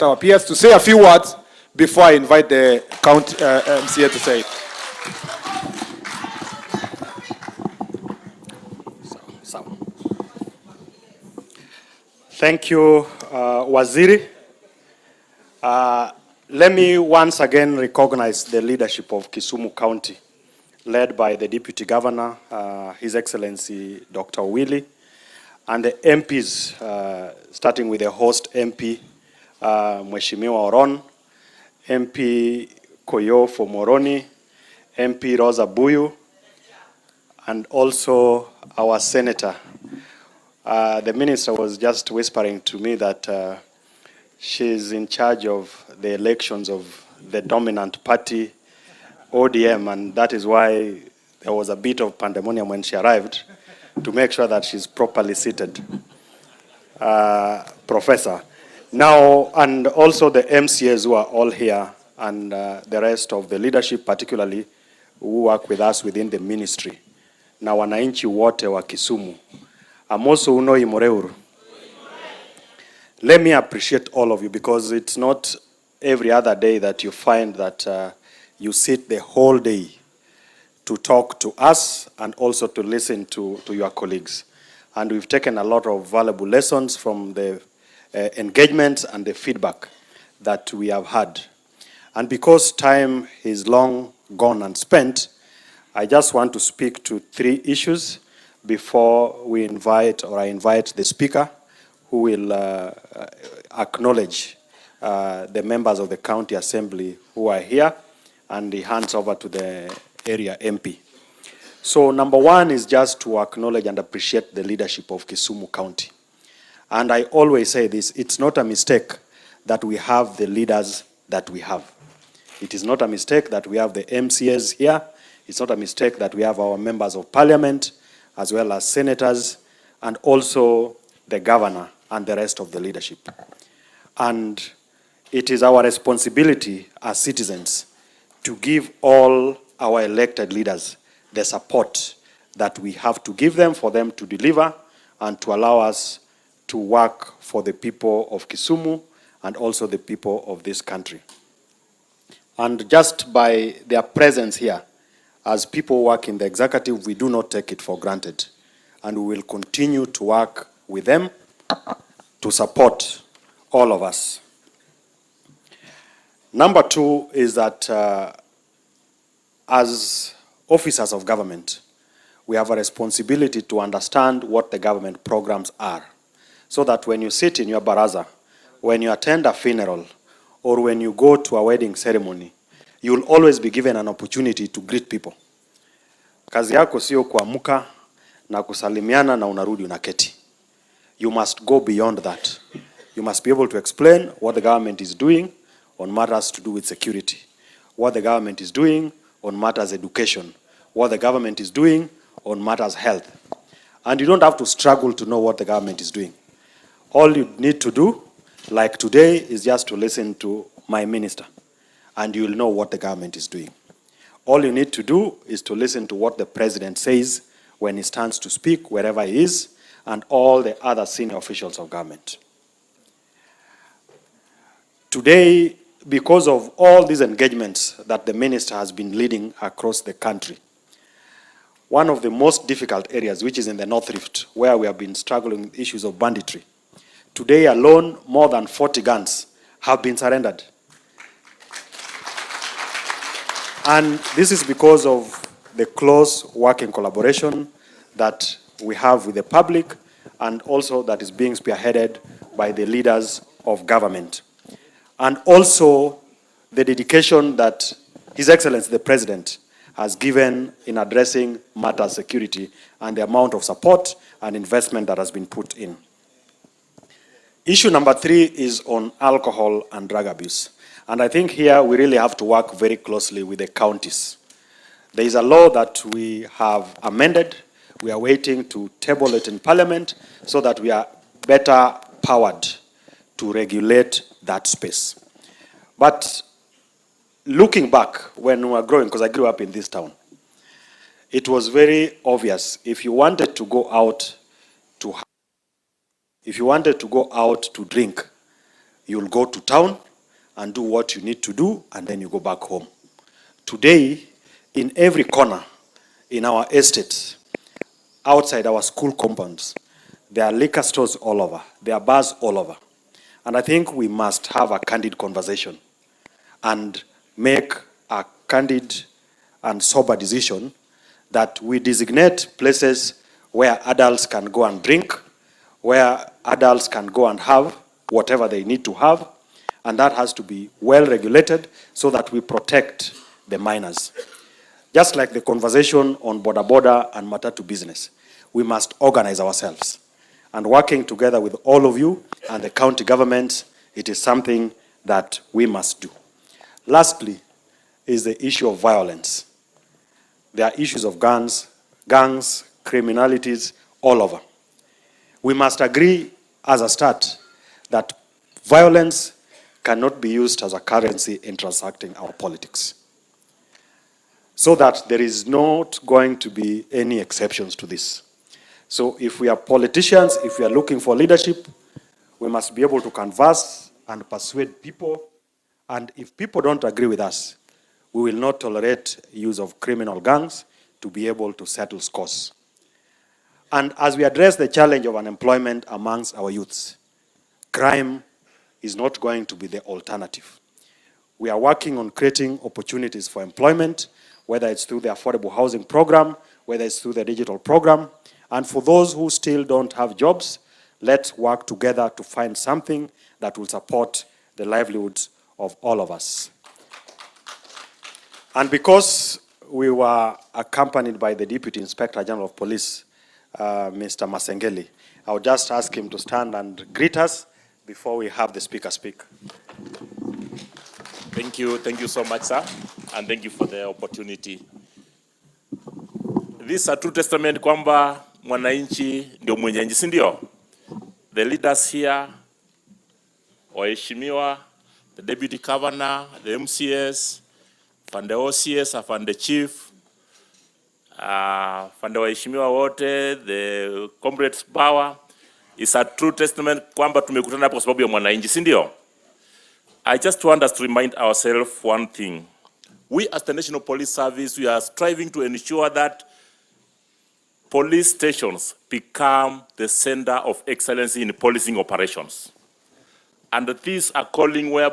our peers to say a few words before I invite the county MCA to say it. Thank you, Waziri. Let me once again recognize the leadership of Kisumu County, led by the Deputy Governor, His Excellency Dr. Willie, and the MPs, starting with the host MP, Mheshimiwa Oron, MP Koyo for Moroni, MP Rosa Buyu, and also our Senator. The Minister was just whispering to me that she's in charge of the elections of the dominant party, ODM, and that is why there was a bit of pandemonium when she arrived, to make sure that she's properly seated. Professor. Now, and also the MCAs who are all here, and the rest of the leadership, particularly, who work with us within the ministry. Na wananchi wote wa Kisumu. Amoso uno imoreur. Let me appreciate all of you, because it's not every other day that you find that you sit the whole day to talk to us and also to listen to your colleagues. And we've taken a lot of valuable lessons from the engagements and the feedback that we have had. And because time is long gone and spent, I just want to speak to 3 issues before we invite, or I invite the speaker, who will acknowledge the members of the county assembly who are here, and he hands over to the area MP. So number 1 is just to acknowledge and appreciate the leadership of Kisumu County. And I always say this, it's not a mistake that we have the leaders that we have. It is not a mistake that we have the MCAs here. It's not a mistake that we have our members of parliament, as well as senators, and also the governor and the rest of the leadership. And it is our responsibility as citizens to give all our elected leaders the support that we have to give them for them to deliver and to allow us to work for the people of Kisumu and also the people of this country. And just by their presence here, as people work in the executive, we do not take it for granted. And we will continue to work with them to support all of us. Number 2 is that as officers of government, we have a responsibility to understand what the government programs are, so that when you sit in your baraza, when you attend a funeral, or when you go to a wedding ceremony, you will always be given an opportunity to greet people. Kazi yako sio kuamka na kusalimiana na unarudi unaketi. You must go beyond that. You must be able to explain what the government is doing on matters to do with security, what the government is doing on matters education, what the government is doing on matters health. And you don't have to struggle to know what the government is doing. All you need to do, like today, is just to listen to my minister, and you will know what the government is doing. All you need to do is to listen to what the president says when he stands to speak, wherever he is, and all the other senior officials of government. Today, because of all these engagements that the minister has been leading across the country, one of the most difficult areas, which is in the North Rift, where we have been struggling with issues of banditry, today alone, more than 40 guns have been surrendered. And this is because of the close working collaboration that we have with the public, and also that is being spearheaded by the leaders of government. And also the dedication that His Excellency the President has given in addressing matter security, and the amount of support and investment that has been put in. Issue number 3 is on alcohol and drug abuse. And I think here we really have to work very closely with the counties. There is a law that we have amended. We are waiting to table it in Parliament so that we are better powered to regulate that space. But looking back when we were growing, because I grew up in this town, it was very obvious if you wanted to go out to drink, you'll go to town and do what you need to do, and then you go back home. Today, in every corner in our estates, outside our school compounds, there are liquor stores all over, there are bars all over. And I think we must have a candid conversation and make a candid and sober decision that we designate places where adults can go and drink, where adults can go and have whatever they need to have, and that has to be well regulated so that we protect the minors. Just like the conversation on boda boda and matatu business, we must organize ourselves. And working together with all of you and the county governments, it is something that we must do. Lastly, is the issue of violence. There are issues of gangs, criminalities all over. We must agree as a start that violence cannot be used as a currency in transacting our politics, so that there is not going to be any exceptions to this. So if we are politicians, if we are looking for leadership, we must be able to converse and persuade people. And if people don't agree with us, we will not tolerate use of criminal gangs to be able to settle scores. And as we address the challenge of unemployment amongst our youths, crime is not going to be the alternative. We are working on creating opportunities for employment, whether it's through the affordable housing program, whether it's through the digital program. And for those who still don't have jobs, let's work together to find something that will support the livelihoods of all of us. And because we were accompanied by the Deputy Inspector General of Police, Mr. Masengeli, I'll just ask him to stand and greet us before we have the speaker speak. Thank you so much, sir, and thank you for the opportunity. This is a true testament kwamba mwananchi ndio mwenye nchi, si ndio? The leaders here, waheshimiwa, the deputy governor, the MCS, afande OCS, afande chief, afande waheshimiwa wote, the comrades power, is a true testament kwamba tumekutana hapo kwa sababu ya mwananchi, si ndio? I just want us to remind ourselves one thing. We as the National Police Service, we are striving to ensure that police stations become the center of excellence in policing operations. And these are calling where